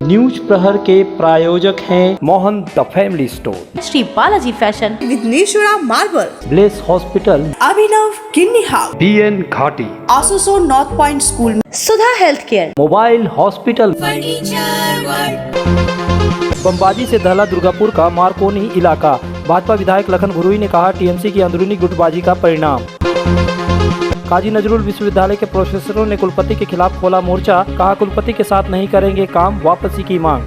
News प्रहर के प्रायोजक हैं Mohan the family store, Shri Balaji fashion, Vighneshwara marble, bless hospital, Abhinav kidney house, DN Ghati, आसोसो north point school, Sudha health care, mobile hospital, बमबाजी से दहला दुर्गापुर का मारकोनी इलाका। भाजपा विधायक लखन घुरुई ने कहा, TMC की अंदरूनी गुटबाजी का परिणाम। काजी नजरुल विश्वविद्यालय के प्रोफेसरों ने कुलपति के खिलाफ खोला मोर्चा, कहा कुलपति के साथ नहीं करेंगे काम, वापसी की मांग।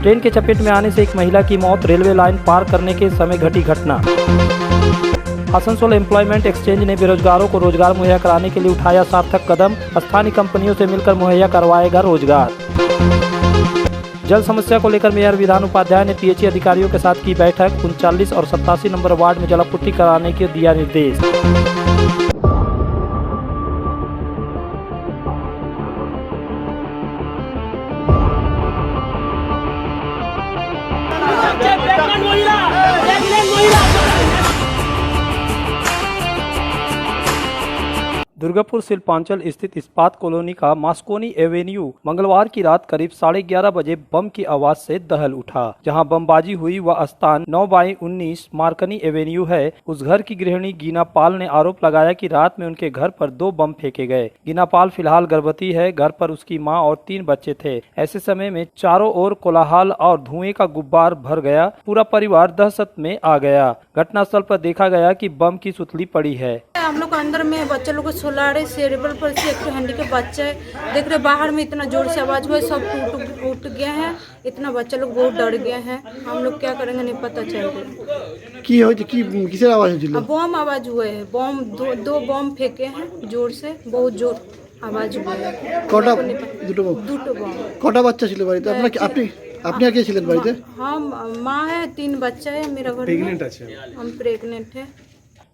ट्रेन के चपेट में आने से एक महिला की मौत, रेलवे लाइन पार करने के समय घटी घटना। आसनसोल एम्प्लॉयमेंट एक्सचेंज ने बेरोजगारों को रोजगार मुहैया कराने के लिए उठाया सार्थक कदम, स्थानीय कंपनियों से मिलकर मुहैया करवाएगा रोजगार। जल समस्या को लेकर मेयर विधान उपाध्याय ने PHE अधिकारियों के साथ की बैठक, 39 और 87 नंबर वार्ड में जलापूर्ति कराने के दिया निर्देश। दुर्गापुर शिल्पांचल स्थित इस्पात कॉलोनी का मास्कोनी एवेन्यू मंगलवार की रात करीब 11:30 बजे बम की आवाज से दहल उठा। जहां बमबाजी हुई वह स्थान 9/19 मार्कनी एवेन्यू है। उस घर की गृहिणी गीना पाल ने आरोप लगाया कि रात में उनके घर पर 2 बम फेंके गए। गीना पाल फिलहाल गर्भवती है। घर पर उसकी मां और 3 बच्चे थे। ऐसे समय में चारों ओर कोलाहल और धुएं का गुब्बार भर गया। पूरा परिवार दहशत में आ गया। घटनास्थल पर देखा गया कि बम की सुतली पड़ी है। हम लोग अंदर में बच्चे लोग को सुला रहे, सेरेब्रल पर से एक हैंडी के बच्चे देख रहे, बाहर में इतना जोर से आवाज हुआ, सब टूट गए हैं। इतना बच्चे लोग बहुत डर गए हैं। हम लोग क्या करेंगे नहीं पता चल रहा। किसर आवाज হয়েছিল? बम आवाज हुए है। बम दो बम फेंके हैं जोर से, बहुत जोर आवाज हुआ है। দুটো बम। কটা বাচ্চা ছিল বাড়িতে? আপনি আর কে ছিলেন বাড়িতে? हम माँ है, 3 बच्चा है मेरा घर में। हम प्रेग्नेंट है।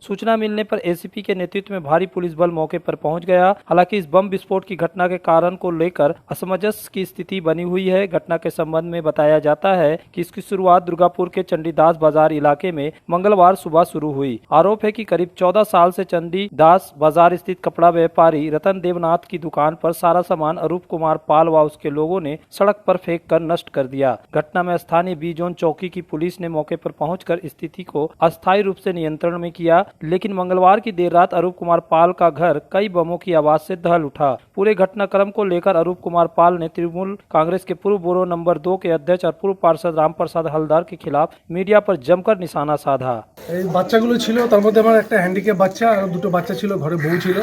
सूचना मिलने पर ACP के नेतृत्व में भारी पुलिस बल मौके पर पहुंच गया। हालांकि इस बम विस्फोट की घटना के कारण को लेकर असमंजस की स्थिति बनी हुई है। घटना के संबंध में बताया जाता है कि इसकी शुरुआत दुर्गापुर के चंडीदास बाजार इलाके में मंगलवार सुबह शुरू हुई। आरोप है कि करीब 14 साल से चंडीदास बाजार स्थित कपड़ा व्यापारी रतन देवनाथ की दुकान पर सारा सामान अरूप कुमार पाल व उसके लोगों ने सड़क पर फेंक कर नष्ट कर दिया। घटना में स्थानीय B जोन चौकी की पुलिस ने मौके पर पहुंचकर स्थिति को अस्थायी रूप से नियंत्रण में किया, लेकिन मंगलवार की देर रात अरूप कुमार पाल का घर कई बमों की आवाज से दहल उठा। पूरे घटनाक्रम को लेकर अरूप कुमार पाल ने तृणमूल कांग्रेस के पूर्व बोरो नंबर 2 के अध्यक्ष और पूर्व पार्षद रामप्रसाद हलदार के खिलाफ मीडिया पर जमकर निशाना साधा। এই বাচ্চাগুলো ছিল, তার মধ্যে আমার একটা হ্যান্ডিক্যাপ বাচ্চা আর 2টো বাচ্চা ছিল, ঘরে বউ ছিল।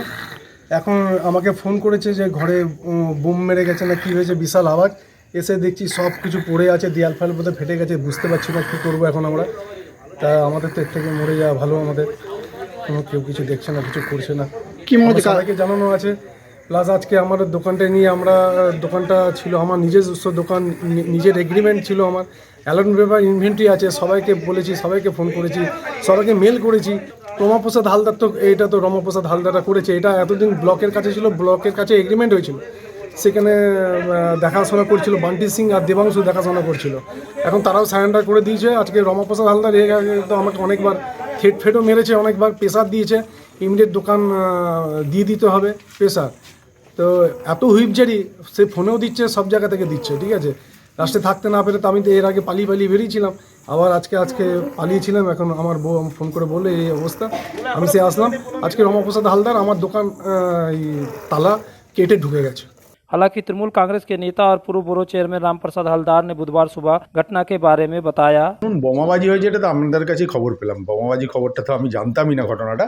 এখন আমাকে ফোন করেছে যে ঘরে বোম মেরে গেছে না কি হয়েছে, বিশাল আওয়াজ। এসে দেখছি সব কিছু পড়ে আছে, দেয়াল ফেয়াল বোধহয় ফেটে গেছে, বুঝতে পারছি না কী করবো এখন আমরা। তা আমাদের তো এর থেকে মরে যাওয়া ভালো। আমাদের কোনো কেউ কিছু দেখছে না, কিছু করছে না। কি মনে সবাইকে জানানো আছে। প্লাস আজকে আমার দোকানটা নিয়ে দোকানটা ছিল আমার নিজস্ব দোকান, নিজের এগ্রিমেন্ট ছিল আমার, অ্যালন পেপার ইনভেন্টরি আছে। সবাইকে বলেছি, সবাইকে ফোন করেছি, সবাইকে মেল করেছি। রমাপ্রসাদ হালদার তো এটা তো রমাপ্রসাদ হালদাররা করেছে। এটা এতদিন ব্লকের কাছে ছিল, ব্লকের কাছে এগ্রিমেন্ট হয়েছিল, সেখানে দেখাশোনা করছিল বান্টি সিং আর দেবাংশু দেখাশোনা করছিল। এখন তারাও সারেন্ডার করে দিয়েছে। আজকে রমাপ্রসাদ হালদার তো আমাকে অনেকবার ফেটও মেরেছে, অনেকবার প্রেসার দিয়েছে, ইমিডিয়েট দোকান দিয়ে দিতে হবে প্রেসার। তো এত হুইপজারি সে ফোনেও দিচ্ছে, সব জায়গা থেকে দিচ্ছে। ঠিক আছে, লাস্টে থাকতে না পেরে তো আমি তো এর আগে পালিয়ে বেরিয়েছিলাম, আবার আজকে পালিয়েছিলাম। এখন আমার বউ ফোন করে বলে এই অবস্থা, আমি সে আসলাম। আজকে রমাপ্রসাদ হালদার আমার দোকান তালা কেটে ঢুকে গেছে। हालांकि तृणमूल कांग्रेस के नेता और पूर्व बोरो चेयरमैन रामप्रसाद हलदार ने बुधवार सुबह घटना के बारे में बताया। বোমাবাজি হয়েছে এটা তো আপনাদের কাছেই খবর পেলাম। বোমাবাজি খবরটা তো আমি জানতামই না ঘটনাটা।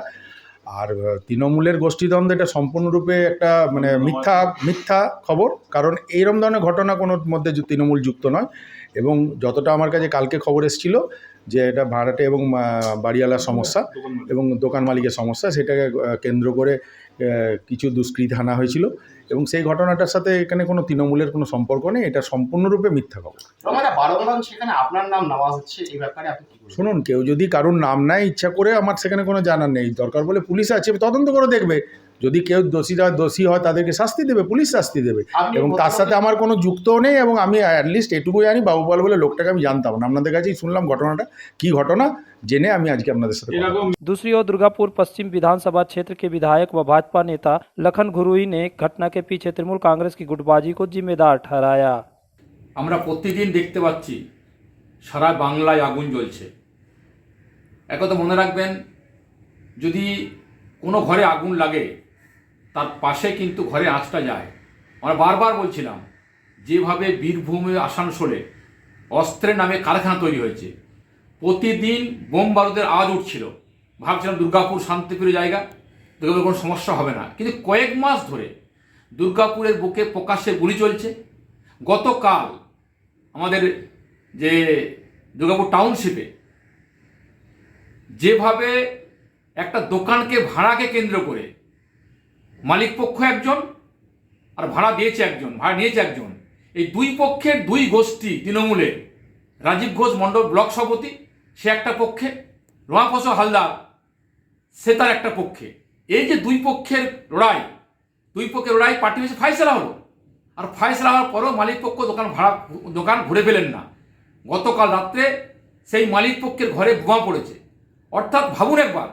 আর তৃণমূলের গোষ্ঠীদ্বন্দ্ব এটা সম্পূর্ণরূপে একটা মানে মিথ্যা খবর। কারণ এইরকম ধরনের ঘটনা কোনো মধ্যে তৃণমূল যুক্ত নয়। এবং যতটা আমার কাছে কালকে খবর এসেছিল যে এটা ভাড়াটে এবং বাড়িওয়ালার সমস্যা এবং দোকান মালিকের সমস্যা, সেটাকে কেন্দ্র করে কিছু দুষ্কৃতী আনা হয়েছিল এবং সেই ঘটনাটার সাথে এখানে কোনো তৃণমূলের কোনো সম্পর্ক নেই। এটা সম্পূর্ণরূপে মিথ্যা খবর। শুনুন, কেউ যদি কারোর নাম নেয় ইচ্ছা করে, আমার সেখানে কোনো জানার নেই। দরকার বলে পুলিশ আছে, তদন্ত করে দেখবে যদি কেউ দোষী হয় তাদেরকে শাস্তি দেবে, পুলিশ শাস্তি দেবে, এবং তার সাথে আমার কোনো যুক্তও নেই। এবং আমি অ্যাটলিস্ট এটুকু জানি, বাবুপাল বলে লোকটাকে আমি জানতাম না, আপনাদের কাছেই শুনলাম ঘটনাটা, কি ঘটনা জেনে আমি আজকে আপনাদের সাথে दूसरी ओर दुर्गापुर पश्चिम विधानसभा क्षेत्र के विधायक व भाजपा नेता लखन घुरुई ने घटना के पीछे तृणमूल कांग्रेस की गुटबाजी को जिम्मेदार ठहराया। আমরা প্রতিদিন দেখতে পাচ্ছি সারা বাংলায় আগুন জ্বলছে। একথা মনে রাখবেন, যদি কোনো ঘরে আগুন লাগে তার পাশে কিন্তু ঘরে আঁচটা যায়। আমরা বারবার বলছিলাম, যেভাবে বীরভূমে আসানসোলে অস্ত্রের নামে কারখানা তৈরি হয়েছে, প্রতিদিন বোম বারুদের আওয়াজ উঠছিল, ভাবছিলাম দুর্গাপুর শান্তিপ্রিয় জায়গা, দুর্গাপুরে কোনো সমস্যা হবে না। কিন্তু কয়েক মাস ধরে দুর্গাপুরের বুকে প্রকাশ্যে গুলি চলছে। গতকাল আমাদের যে দুর্গাপুর টাউনশিপে যেভাবে একটা দোকানকে ভাড়াকে কেন্দ্র করে মালিক পক্ষ একজন আর ভাড়া নিয়েছে একজন, এই দুই পক্ষের দুই গোষ্ঠী, তৃণমূলের রাজীব ঘোষ মণ্ডল ব্লক সভাপতি সে একটা পক্ষে, রমাপ্রসাদ হালদার সে তার একটা পক্ষে। এই যে দুই পক্ষের লড়াই পার্টি বেশি ফাইসলা হলো, আর ফাইসলা হওয়ার পরেও মালিক পক্ষ দোকান ঘুরে পেলেন না। গতকাল রাত্রে সেই মালিক পক্ষের ঘরে বোমা পড়েছে। অর্থাৎ ভাবুন একবার,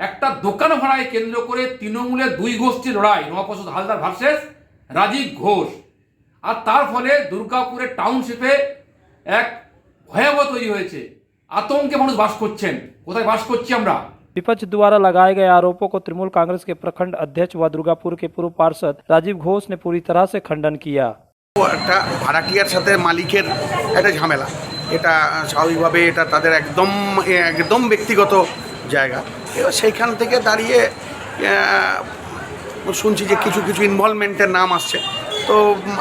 একটা দোকান ভাড়ায় কেন্দ্র করে তৃণমূলের দুই গোষ্ঠীর লড়াই, রমাপ্রসাদ হালদার ভার্সেস রাজীব ঘোষ, আর তার ফলে দুর্গাপুরের টাউনশিপে এক ভয়াবহ তৈরি হয়েছে। आतंके মানুষ বাস করছেন। কোথায় বাস করছি আমরা? विपक्ष द्वारा लगाए गए आरोपों को तृणमूल कांग्रेस के प्रखंड अध्यक्ष व दुर्गापुर के पूर्व पार्षद राजीव घोष ने पूरी तरह से खंडन किया। একটা ভাড়াটিয়ার সাথে মালিকের একটা ঝামেলা, এটা স্বাভাবিকভাবে এটা তাদের একদম ব্যক্তিগত জায়গা। এবার সেইখান থেকে দাঁড়িয়ে শুনছি যে কিছু ইনভলভমেন্টের নাম আসছে। তো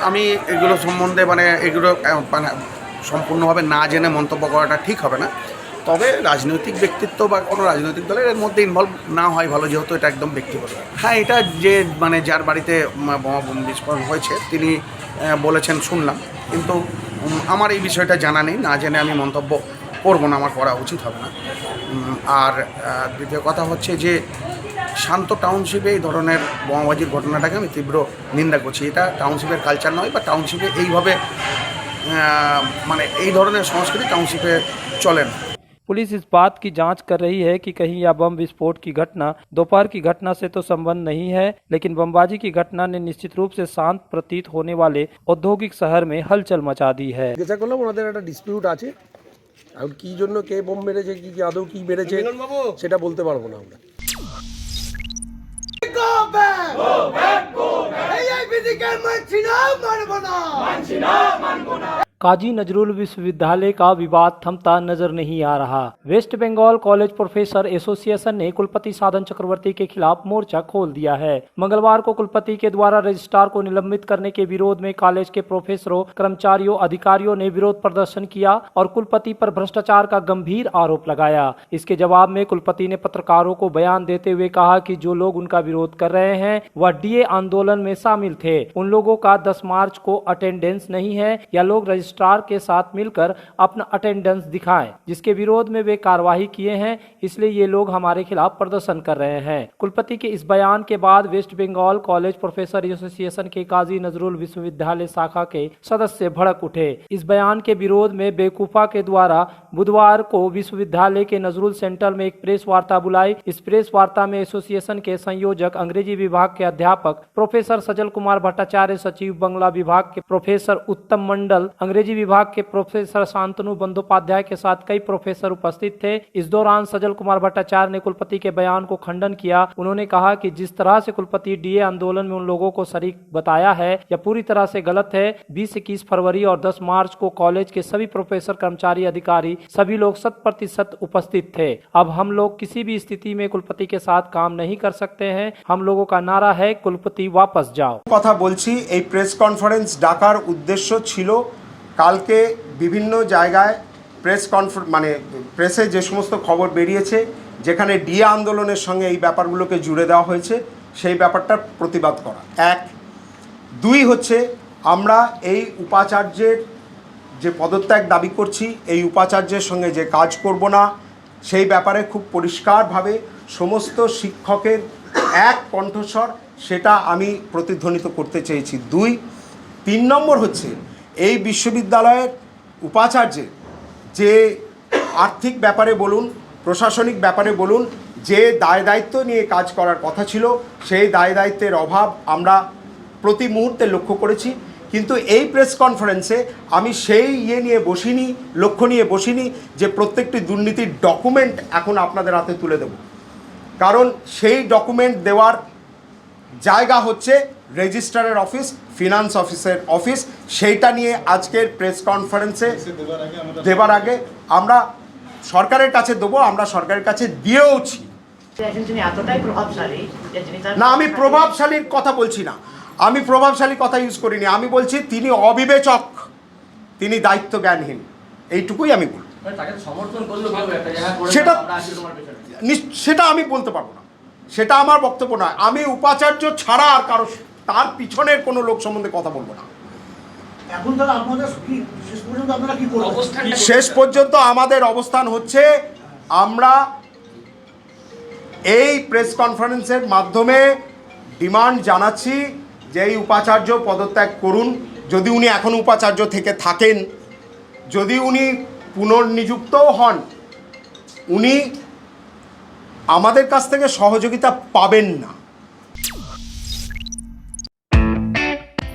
আমি এগুলো সম্বন্ধে এগুলো সম্পূর্ণভাবে না জেনে মন্তব্য করাটা ঠিক হবে না। তবে রাজনৈতিক ব্যক্তিত্ব বা কোনো রাজনৈতিক দলের এর মধ্যে ইনভলভ না হয় ভালো, যেহেতু এটা একদম ব্যক্তিগত। হ্যাঁ, এটা যে যার বাড়িতে বোমা বিস্ফোরণ হয়েছে তিনি বলেছেন শুনলাম, কিন্তু আমার এই বিষয়টা জানা নেই, না জেনে আমি মন্তব্য করব না, আমার করা উচিত হবে না। আর দ্বিতীয় কথা হচ্ছে যে শান্ত টাউনশিপে এই ধরনের বোমাবাজির ঘটনাটাকে আমি তীব্র নিন্দা করছি। এটা টাউনশিপের কালচার নয়, বা টাউনশিপে এইভাবে এই ধরনের সংস্কৃতি টাউনশিপে চলে না। पुलिस इस बात की जांच कर रही है कि कहीं यह बम विस्फोट की घटना दोपहर की घटना से तो संबंध नहीं है, लेकिन बमबाजी की घटना ने निश्चित रूप से शांत प्रतीत होने वाले औद्योगिक शहर में हलचल मचा दी है। জিজ্ঞাসা করলাম, ওনাদের একটা ডিসপিউট আছে, আর কি জন্য কে বোম মেরেছে, কি আদৌ কি মেরেছে সেটা বলতে পারবো না আমরা। काजी नजरुल विश्वविद्यालय का विवाद थमता नजर नहीं आ रहा। West Bengal college professor association ने कुलपति साधन चक्रवर्ती के खिलाफ मोर्चा खोल दिया है। मंगलवार को कुलपति के द्वारा रजिस्ट्रार को निलंबित करने के विरोध में कॉलेज के प्रोफेसरों, कर्मचारियों, अधिकारियों ने विरोध प्रदर्शन किया और कुलपति पर भ्रष्टाचार का गंभीर आरोप लगाया। इसके जवाब में कुलपति ने पत्रकारों को बयान देते हुए कहा कि जो लोग उनका विरोध कर रहे हैं वह डीए आंदोलन में शामिल थे। उन लोगों का 10 मार्च को अटेंडेंस नहीं है, या लोग रजिस्ट्रार के साथ मिलकर अपना अटेंडेंस दिखाएं, जिसके विरोध में वे कार्यवाही किए हैं, इसलिए ये लोग हमारे खिलाफ प्रदर्शन कर रहे हैं। कुलपति के इस बयान के बाद West Bengal college professor association के काजी नजरुल विश्वविद्यालय शाखा के सदस्य भड़क उठे। इस बयान के विरोध में बेवकूफा के द्वारा बुधवार को विश्वविद्यालय के नजरुल सेंटर में एक प्रेस वार्ता बुलाई। इस प्रेस वार्ता में एसोसिएशन के संयोजक, अंग्रेजी विभाग के अध्यापक प्रोफेसर सजल कुमार भट्टाचार्य, सचिव बंगला विभाग के प्रोफेसर उत्तम मंडल, अंग्रेजी विभाग के प्रोफेसर शांतनु बंदोपाध्याय के साथ कई प्रोफेसर उपस्थित थे। इस दौरान सजल कुमार भट्टाचार्य ने कुलपति के बयान को खंडन किया। उन्होंने कहा कि जिस तरह से कुलपति डीए आंदोलन में उन लोगों को शरीक बताया है, यह पूरी तरह से गलत है। 20-21 फरवरी और 10 मार्च को कॉलेज के सभी प्रोफेसर, कर्मचारी, अधिकारी सभी लोग 100% उपस्थित थे। अब हम लोग किसी भी स्थिति में कुलपति के साथ काम नहीं कर सकते हैं। हम लोगों का नारा है, कुलपति वापस जाओ। কথা বলছি, এই প্রেস কনফারেন্স ডাকার উদ্দেশ্য ছিল কালকে বিভিন্ন জায়গায় প্রেসে যে সমস্ত খবর বেরিয়েছে, যেখানে ডিএ আন্দোলনের সঙ্গে এই ব্যাপারগুলোকে জুড়ে দেওয়া হয়েছে, সেই ব্যাপারটার প্রতিবাদ করা। 1, 2 হচ্ছে আমরা এই উপাচার্যের যে পদত্যাগ দাবি করছি, এই উপাচার্যের সঙ্গে যে কাজ করব না, সেই ব্যাপারে খুব পরিষ্কারভাবে সমস্ত শিক্ষকের এক কণ্ঠস্বর সেটা আমি প্রতিধ্বনিত করতে চেয়েছি। 3 নম্বর হচ্ছে এই বিশ্ববিদ্যালয়ের উপাচার্যের যে আর্থিক ব্যাপারে বলুন, প্রশাসনিক ব্যাপারে বলুন, যে দায় দায়িত্ব নিয়ে কাজ করার কথা ছিল সেই দায় দায়িত্বের অভাব আমরা প্রতি মুহূর্তে লক্ষ্য করেছি। কিন্তু এই প্রেস কনফারেন্সে আমি সেই লক্ষ্য নিয়ে বসিনি যে প্রত্যেকটি দুর্নীতির ডকুমেন্ট এখন আপনাদের হাতে তুলে দেব, কারণ সেই ডকুমেন্ট দেওয়ার জায়গা হচ্ছে রেজিস্ট্রারের অফিস, ফিনান্স অফিসের অফিস। সেইটা নিয়ে আজকের প্রেস কনফারেন্সে দেবার আগে আমরা সরকারের কাছে দেবো, আমরা সরকারের কাছে দিয়েওছি। না, আমি প্রভাবশালীর কথা বলছি না, আমি প্রভাবশালী কথা ইউজ করিনি, আমি বলছি তিনি অবিবেচক, তিনি দায়িত্ব জ্ঞানহীন, এইটুকুই আমি বলব। সেটা আমি বলতে পারবো না, সেটা আমার বক্তব্য নয়। আমি উপাচার্য ছাড়া আর কারো তার পিছনের কোনো লোক সম্বন্ধে কথা বলবো না। শেষ পর্যন্ত আমাদের অবস্থান হচ্ছে আমরা এই প্রেস কনফারেন্সের মাধ্যমে ডিমান্ড জানাচ্ছি যে এই উপাচার্য পদত্যাগ করুন, যদি উনি এখন উপাচার্য থেকে থাকেন, যদি উনি পুনর্নিযুক্তও হন, উনি আমাদের কাছ থেকে সহযোগিতা পাবেন না।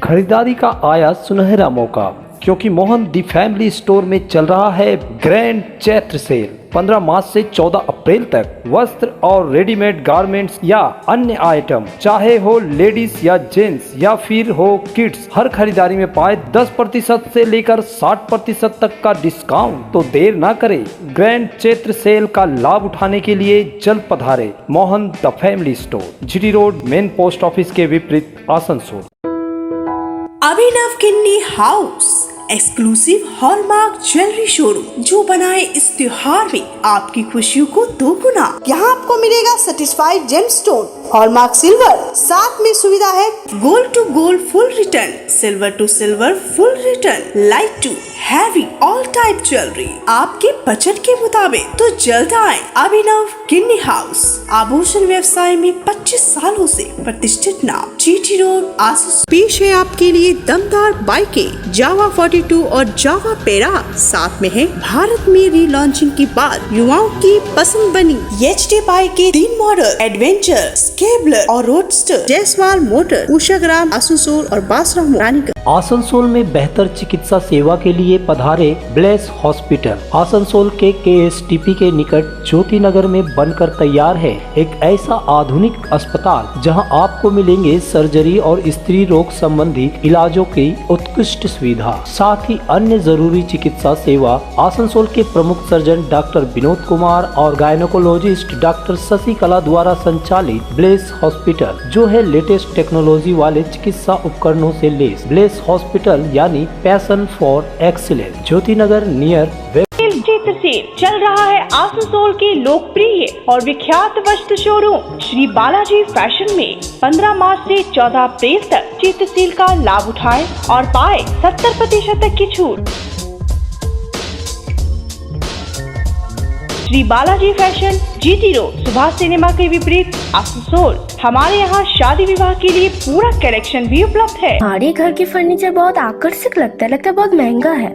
खरीदारी का आया सुनहरा मौका, क्योंकि मोहन दी फैमिली स्टोर में चल रहा है ग्रैंड चैत्र सेल। 15 मार्च से 14 अप्रैल तक वस्त्र और रेडीमेड गारमेंट्स या अन्य आइटम, चाहे हो लेडीज या जेंट्स या फिर हो किड्स, हर खरीदारी में पाए 10% से लेकर 60% तक का डिस्काउंट। तो देर ना करें, ग्रैंड चैत्र सेल का लाभ उठाने के लिए जल्द पधारे Mohan the family store, GT road, main post office के विपरीत, Asansol. Abhinav Kinni house exclusive hallmark jewellery showroom, जो बनाए इस त्योहार में आपकी खुशियों को दोगुना। यहाँ आपको मिलेगा सर्टिफाइड जेमस्टोन, हॉलमार्क सिल्वर, साथ में सुविधा है gold to gold full return, silver to silver full return, light to heavy all type jewellery आपके बजट के मुताबिक। तो जल्द आए अभिनव किन्नी हाउस, आभूषण व्यवसाय में 25 सालों से प्रतिष्ठित नाम, जीटी रोड, आसपास। पेश है आपके लिए दमदार बाइकें, जावा 42 और जावा पेरा, साथ में है भारत में रीलॉन्चिंग के बाद युवाओं की पसंद बनी एचडी बाइक के 3 मॉडल, एडवेंचर, स्केबलर और रोडस्टर, जयसवाल मोटर, उषाग्राम, आसनसोल और बासरा रानीगंज। आसनसोल में बेहतर चिकित्सा सेवा के लिए पधारे ब्लेस हॉस्पिटल। आसनसोल के KSTP के निकट ज्योति नगर में बनकर तैयार है एक ऐसा आधुनिक अस्पताल जहां आपको मिलेंगे सर्जरी और स्त्री रोग संबंधी इलाजों की उत्कृष्ट सुविधा, साथ ही अन्य जरूरी चिकित्सा सेवा। आसनसोल के प्रमुख सर्जन डॉक्टर विनोद कुमार और गायनोकोलॉजिस्ट डॉक्टर शशिकला द्वारा संचालित ब्लेस हॉस्पिटल, जो है लेटेस्ट टेक्नोलॉजी वाले चिकित्सा उपकरणों से लेस। ब्लेस हॉस्पिटल यानी passion for excellence, Jyoti Nagar near चित्र सेल चल रहा है आसनसोल के लोकप्रिय और विख्यात वस्त्र शोरूम श्री बालाजी फैशन में। 15 मार्च से 14 अप्रैल तक चित्र सेल का लाभ उठाएं और पाए 70% तक की छूट। Shri Balaji fashion, GT road, Subhash cinema के विपरीत, आसनसोल। हमारे यहाँ शादी विवाह के लिए पूरा कलेक्शन भी उपलब्ध है। हमारे घर के फर्नीचर बहुत आकर्षक लगता है बहुत महंगा है।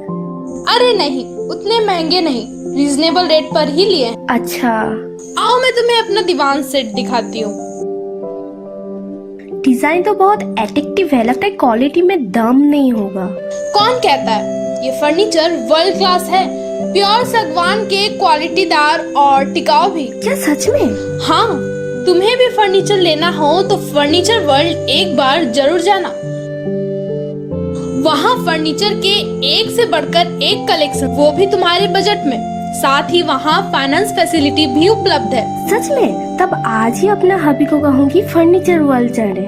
अरे नहीं, उतने महंगे नहीं, रीजनेबल रेट पर ही लिए। अच्छा, आओ मैं तुम्हें अपना दीवान सेट दिखाती हूँ। डिजाइन तो बहुत एट्रैक्टिव है, लगता है क्वालिटी में दम नहीं होगा। कौन कहता है? ये फर्नीचर वर्ल्ड क्लास है, प्योर सागवान के, क्वालिटीदार और टिकाऊ भी। क्या सच में? हाँ, तुम्हें भी फर्नीचर लेना हो तो फर्नीचर वर्ल्ड एक बार जरूर जाना। वहाँ फर्नीचर के एक से बढ़कर एक कलेक्शन, वो भी तुम्हारे बजट में। साथ ही वहाँ फाइनेंस फैसिलिटी भी उपलब्ध है। सच में? तब आज ही अपना हबी को कहूँगी फर्नीचर वर्ल्ड चले।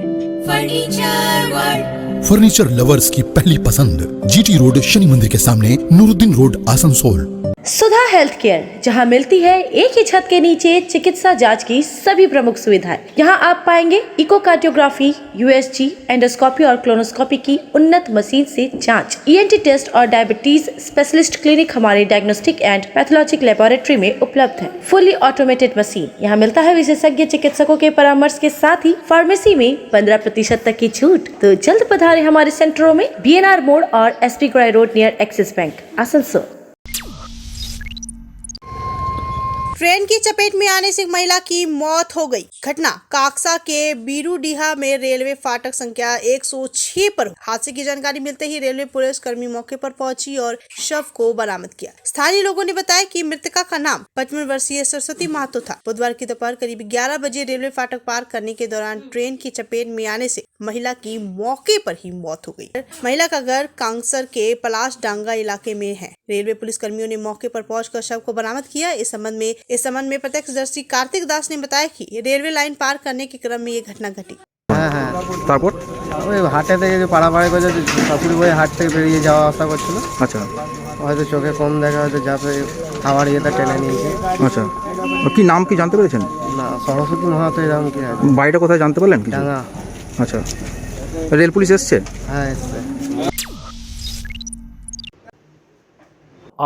फर्नीचर लवर्स की पहली पसंद, जीटी रोड, शनि मंदिर के सामने, नूरुद्दीन रोड, आसनसोल। सुधा हेल्थ केयर, जहां मिलती है एक ही छत के नीचे चिकित्सा जांच की सभी प्रमुख सुविधाएं। यहां आप पाएंगे इकोकार्डियोग्राफी, यूएसजी, एंडोस्कोपी और क्लोनोस्कोपी की उन्नत मशीन से जांच, ईएनटी टेस्ट और डायबिटीज स्पेशलिस्ट क्लिनिक हमारे डायग्नोस्टिक एंड पैथोलॉजिक लेबोरेटरी में उपलब्ध है। Fully automated machine. यहां मिलता है विशेषज्ञ चिकित्सकों के परामर्श के साथ ही फार्मेसी में 15% तक की छूट। तो जल्द पधारे हमारे सेंटरों में BNR मोड़ और SP ग्राई road near Axis bank, Asansol. Train की चपेट में आने से एक महिला की मौत हो गई। घटना काकसा के बीरूडीहा में रेलवे फाटक संख्या 106 पर। हादसे की जानकारी मिलते ही रेलवे पुलिस कर्मी मौके पर पहुंची और शव को बरामद किया। स्थानीय लोगों ने बताया कि मृतका का नाम 55 वर्षीय सरस्वती महतो था। बुधवार की दोपहर करीब 11 बजे रेलवे फाटक पार करने के दौरान ट्रेन की चपेट में आने से महिला की मौके पर ही मौत हो गई। महिला का घर कांगसर के पलाश डांगा इलाके में है। रेलवे पुलिस कर्मियों ने मौके पर पहुंचकर शव को बरामद किया। इस संबंध में प्रत्यक्षदर्शी कार्तिक दास ने बताया कि रेलवे लाइन पार करने के क्रम में ये घटना घटी। তারপর ওই হাটে থেকে যে পাড়াপাড়ি করে শাশুড়ি বই হাট থেকে বেরিয়ে যাওয়া আসা করছিল। আচ্ছা, হয়তো চোখে কম দেখা, হয়তো যাতে খাবার ইয়েটা টেনে নিয়েছে। আচ্ছা, কি নাম কি জানতে পেরেছেন? না, সরস্বতী মহাতো এরকম কি আছে। বাড়িটা কোথায় জানতে পারলেন? ডাঙ্গা। আচ্ছা, রেল পুলিশ এসছে? হ্যাঁ, এসছে।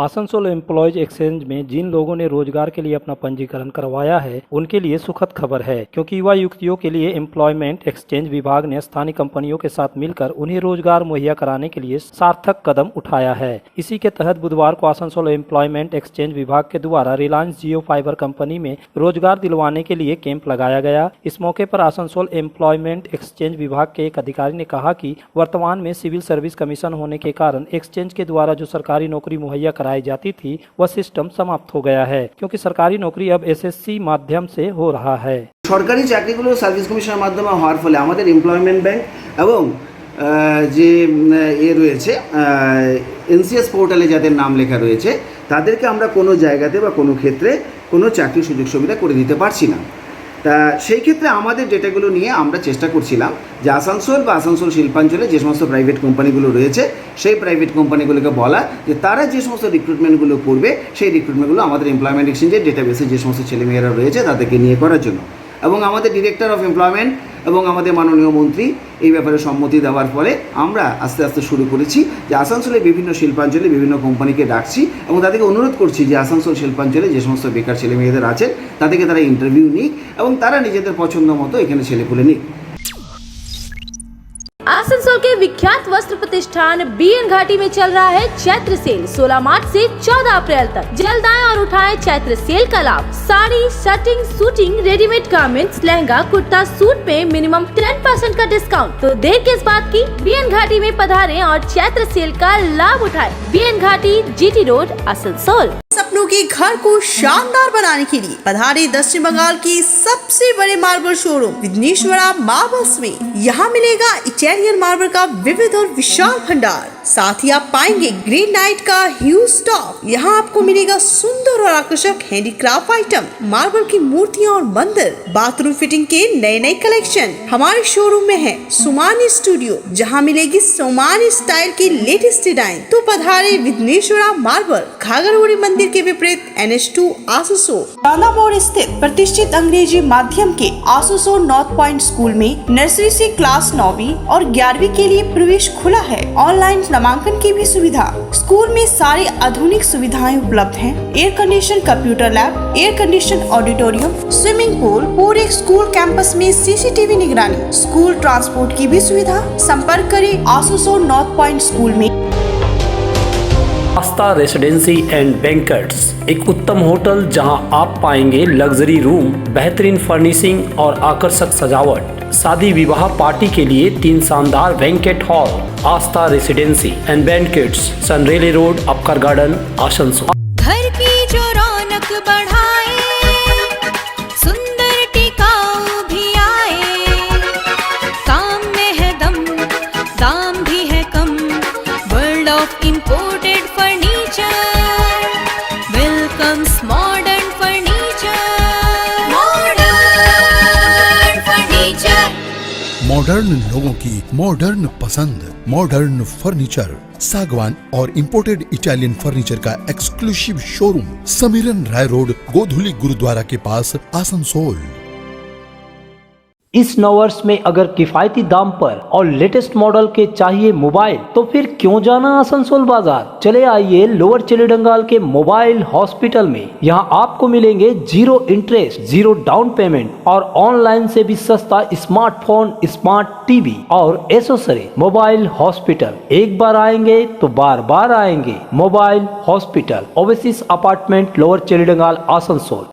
आसनसोल एम्प्लॉयज एक्सचेंज में जिन लोगों ने रोजगार के लिए अपना पंजीकरण करवाया है उनके लिए सुखद खबर है, क्योंकि युवा युवतियों के लिए एम्प्लॉयमेंट एक्सचेंज विभाग ने स्थानीय कंपनियों के साथ मिलकर उन्हें रोजगार मुहैया कराने के लिए सार्थक कदम उठाया है। इसी के तहत बुधवार को आसनसोल एम्प्लॉयमेंट एक्सचेंज विभाग के द्वारा रिलायंस जियो फाइबर कंपनी में रोजगार दिलवाने के लिए कैंप लगाया गया। इस मौके पर आसनसोल एम्प्लॉयमेंट एक्सचेंज विभाग के एक अधिकारी ने कहा कि वर्तमान में सिविल सर्विस कमीशन होने के कारण एक्सचेंज के द्वारा जो सरकारी नौकरी मुहैया कराई जाती थी वह सिस्टम समाप्त हो गया है, क्योंकि सरकारी नौकरी अब SSC माध्यम से हो रहा है। সরকারি চাকরিগুলো সার্ভিস কমিশনের মাধ্যমে হওয়ার ফলে আমাদের এমপ্লয়মেন্ট ব্যাংক এবং যে রয়েছে NCS পোর্টালে যাদের নাম লেখা রয়েছে তাদেরকে আমরা কোনো জায়গাতে বা কোনো ক্ষেত্রে কোনো চাকরির সুযোগ সুবিধা করে দিতে পারছি না। তা সেই ক্ষেত্রে আমাদের ডেটাগুলো নিয়ে আমরা চেষ্টা করছিলাম যে আসানসোল বা আসানসোল শিল্পাঞ্চলে যে সমস্ত প্রাইভেট কোম্পানিগুলো রয়েছে সেই প্রাইভেট কোম্পানিগুলোকে বলা যে তারা যে সমস্ত রিক্রুটমেন্টগুলো করবে সেই রিক্রুটমেন্টগুলো আমাদের এমপ্লয়মেন্ট এক্সচেঞ্জের ডেটাবেসে যে সমস্ত ছেলেমেয়েরা রয়েছে তাদেরকে নিয়ে করার জন্য। এবং আমাদের ডিরেক্টর অফ এমপ্লয়মেন্ট এবং আমাদের মাননীয় মন্ত্রী এই ব্যাপারে সম্মতি দেওয়ার ফলে আমরা আস্তে আস্তে শুরু করেছি যে আসানসোলের বিভিন্ন শিল্পাঞ্চলে বিভিন্ন কোম্পানিকে ডাকছি এবং তাদেরকে অনুরোধ করছি যে আসানসোল শিল্পাঞ্চলে যে সমস্ত বেকার ছেলে মেয়েদের আছেন তাদেরকে তারা ইন্টারভিউ নিক এবং তারা নিজেদের পছন্দ মতো এখানে ছেলেপুলে নিক। आसनसोल के विख्यात वस्त्र प्रतिष्ठान BN घाटी में चल रहा है चैत्र सेल 16 मार्च से 14 अप्रैल तक। जल्द आएं और उठाएं चैत्र सेल का लाभ। Sari, shirting, suiting, readymade garments, lehenga, kurta, suit पे मिनिमम 10% का डिस्काउंट। तो देर किस बात की, BN घाटी में पधारें और चैत्र सेल का लाभ उठाएं। BN घाटी, GT रोड, आसनसोल। सपनों के घर को शानदार बनाने के लिए पधारे दक्षिण बंगाल की सबसे बड़े मार्बल शोरूम विघ्नेश्वरा मार्बल्स में। यहाँ मिलेगा इटालियन मार्बल का विविध और विशाल भंडार। साथ ही आप पाएंगे ग्रेनाइट का ह्यूज स्टॉक। यहाँ आपको मिलेगा सुंदर और आकर्षक हैंडीक्राफ्ट आइटम, मार्बल की मूर्तियाँ और मंदिर, बाथरूम फिटिंग के नए नए कलेक्शन। हमारे शोरूम में है सोमानी स्टूडियो, जहाँ मिलेगी सोमानी स्टाइल की लेटेस्ट डिजाइन। तो पधारे विघ्नेश्वरा मार्बल, घाघरगुड़ी मंदिर के विपरीत NH2 आसनसोल। राधा मोड़ स्थित प्रतिष्ठित अंग्रेजी माध्यम के आसनसोल नॉर्थ पॉइंट स्कूल में नर्सरी से क्लास 9वीं और 11वीं के लिए प्रवेश खुला है। ऑनलाइन नामांकन की भी सुविधा। स्कूल में सारी आधुनिक सुविधाएं उपलब्ध हैं। Air condition computer lab, air condition auditorium, swimming pool, पूरे स्कूल कैंपस में CCTV निगरानी, स्कूल ट्रांसपोर्ट की भी सुविधा। संपर्क करें आसनसोल नॉर्थ पॉइंट स्कूल में। आस्था रेसिडेंसी एंड बैंक्वेट्स, एक उत्तम होटल जहां आप पाएंगे लग्जरी रूम, बेहतरीन फर्निशिंग और आकर्षक सजावट। शादी विवाह पार्टी के लिए 3 शानदार banquet hall. Astha residency and banquets, सनरेली रोड, अपकर गार्डन, आसनसोल। घर की जो रौनक बढ़ाए, सुंदर टिकाऊ भी आए, काम में है दम, दाम भी है कम। World of imported furniture welcomes modern furniture. Modern furniture modern लोगों की मॉडर्न पसंद, मॉडर्न फर्नीचर, सागवान और इंपोर्टेड इटालियन फर्नीचर का exclusive showroom, Samiran Rai road, Godhuli gurudwara के पास, आसनसोल। इस नवर्स में अगर किफायती दाम पर और लेटेस्ट मॉडल के चाहिए मोबाइल तो फिर क्यों जाना आसनसोल बाजार। चले आइए लोअर चिलीडंगाल के मोबाइल हॉस्पिटल में। यहाँ आपको मिलेंगे 0 इंटरेस्ट, 0 डाउन पेमेंट और ऑनलाइन से भी सस्ता स्मार्टफोन, स्मार्ट टीवी और एसेसरी। मोबाइल हॉस्पिटल, एक बार आएंगे तो बार बार आएंगे। Mobile hospital, Oasis apartment, lower चिलीडंगाल, आसनसोल।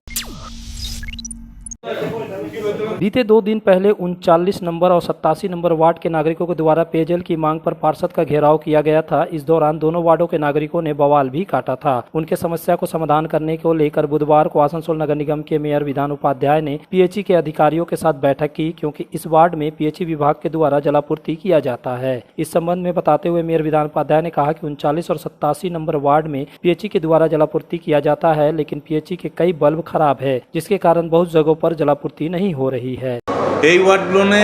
बीते 2 दिन पहले 39 नंबर और 87 नंबर वार्ड के नागरिकों के द्वारा पेयजल की मांग पर पार्षद का घेराव किया गया था। इस दौरान दोनों वार्डों के नागरिकों ने बवाल भी काटा था। उनके समस्या को समाधान करने को लेकर बुधवार को आसनसोल नगर निगम के मेयर विधान उपाध्याय ने पीएचई के अधिकारियों के साथ बैठक की, क्योंकि इस वार्ड में पीएचई विभाग के द्वारा जलापूर्ति किया जाता है। इस संबंध में बताते हुए मेयर विधान उपाध्याय ने कहा कि 39 और 87 नंबर वार्ड में पीएचई के द्वारा जलापूर्ति किया जाता है, लेकिन पीएचई के कई बल्ब खराब है, जिसके कारण बहुत जगहों पर जलापूर्ति नहीं हो रही है। এই ওয়ার্ডগুলোনে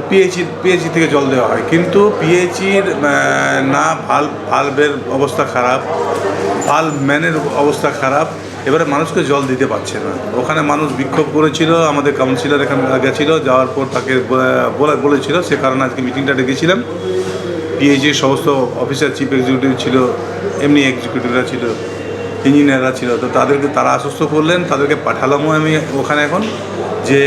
পিএইচই থেকে জল দেওয়া হয়, কিন্তু পিএইচির না ভালভের অবস্থা খারাপ, ভালভ ম্যানের অবস্থা খারাপ, এবারে মানুষকে জল দিতে পারছে না। ওখানে মানুষ বিক্ষোভ করেছিল, আমাদের কাউন্সিলর এখানে গেছিল, যাওয়ার পর তাকে বলেছিল, সে কারণে আজকে মিটিংটা ডেকেছিলাম। পিএইচির সমস্ত অফিসার, চিফ এক্সিকিউটিভ ছিল, এমনি এক্সিকিউটিভরা ছিল, ইঞ্জিনিয়াররা ছিল, তো তারা আশ্বস্ত করলেন, তাদেরকে পাঠালামও আমি ওখানে এখন, যে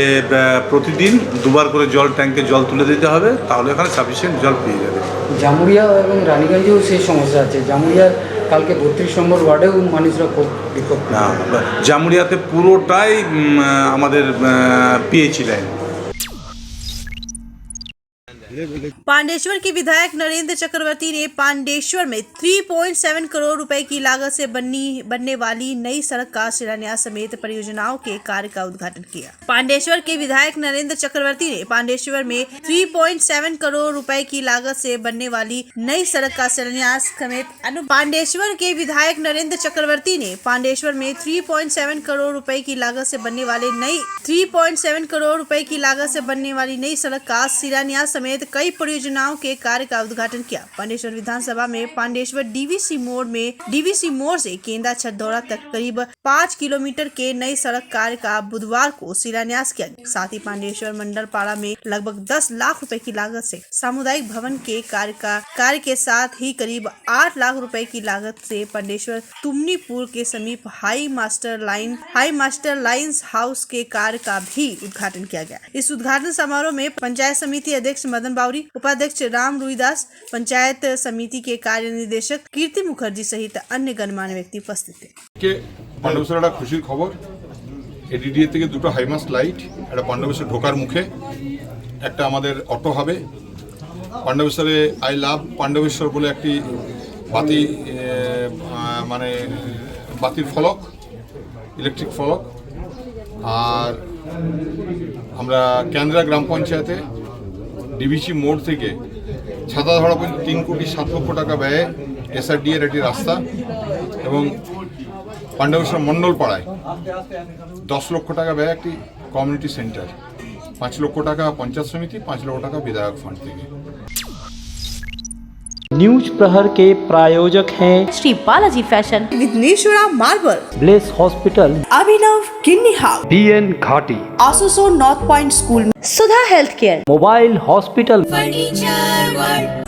প্রতিদিন 2 বার করে জল ট্যাঙ্কে জল তুলে দিতে হবে, তাহলে এখানে সাফিসিয়েন্ট জল পেয়ে যাবে। জামুরিয়া এবং রানীগঞ্জেও সেই সমস্যা আছে। জামুরিয়ার কালকে 32 নম্বর ওয়ার্ডেও মানুষরা খুব বিক্ষোভ। না, জামুরিয়াতে পুরোটাই আমাদের পিএইচই লাইন। पांडेश्वर के विधायक नरेंद्र चक्रवर्ती ने पांडेश्वर में 3.7 करोड़ रुपए की लागत से बनने वाली नई सड़क का शिलान्यास समेत परियोजनाओं के कार्य का उद्घाटन किया। पांडेश्वर के विधायक नरेंद्र चक्रवर्ती ने पांडेश्वर में 3.7 करोड़ रुपए की लागत से बनने वाली नई सड़क का शिलान्यास समेत पांडेश्वर के विधायक नरेंद्र चक्रवर्ती ने पांडेश्वर में 3.7 करोड़ रुपए की लागत से बनने वाली नई सड़क का शिलान्यास समेत कई परियोजनाओं के कार्य का उद्घाटन किया। पांडेश्वर विधानसभा में पांडेश्वर डीवीसी मोड़ से केंदा छतौड़ा तक करीब 5 किलोमीटर के नई सड़क कार्य का बुधवार को शिलान्यास किया। साथ ही पांडेश्वर मंडल पाड़ा में लगभग 10 लाख रुपए की लागत से सामुदायिक भवन के कार्य के साथ ही करीब 8 लाख रुपए की लागत से पांडेश्वर तुमनीपुर के समीप हाई मास्टर लाइन्स हाउस के कार्य का भी उद्घाटन किया गया। इस उद्घाटन समारोह में पंचायत समिति अध्यक्ष मदन बावरी, उपाध्यक्ष राम रुईदास, पंचायत समिति के कार्य निदेशक कीर्ति मुखर्जी सहित अन्य गणमान्य व्यक्ति उपस्थित थे। पांडवेश्वर एक खुशिर खबर, एडिडिए থেকে দুটো হাইমাস্ট লাইট, একটা পান্ডবেশ্বর ঢোকার মুখে একটা আমাদের অটো হবে। পান্ডবেশ্বরে আই লাভ পান্ডবেশ্বর বলে একটি বাতি, মানে বাতির ফলক, ইলেকট্রিক ফলক। আর আমরা কেন্দ্রা গ্রাম পঞ্চায়েতে ডিভিসি মোড় থেকে ছাতাধরা পর্যন্ত 3 কোটি 7 লক্ষ টাকা ব্যয়ে এসআরডি এর একটি রাস্তা, এবং পান্ডবেশ্বর মন্ডল পাড়ায় 10 লক্ষ টাকা ব্যয়ে একটি কমিউনিটি সেন্টার, 5 লক্ষ টাকা পঞ্চায়েত সমিতি, 5 লক্ষ টাকা বিধায়ক ফান্ড থেকে। न्यूज प्रहर के प्रायोजक हैं Shri Balaji fashion, Vighneshwara marble, bless hospital, Abhinav Kinni house, BN Ghati, Asansol north point school, Sudha health care, mobile hospital, furniture world.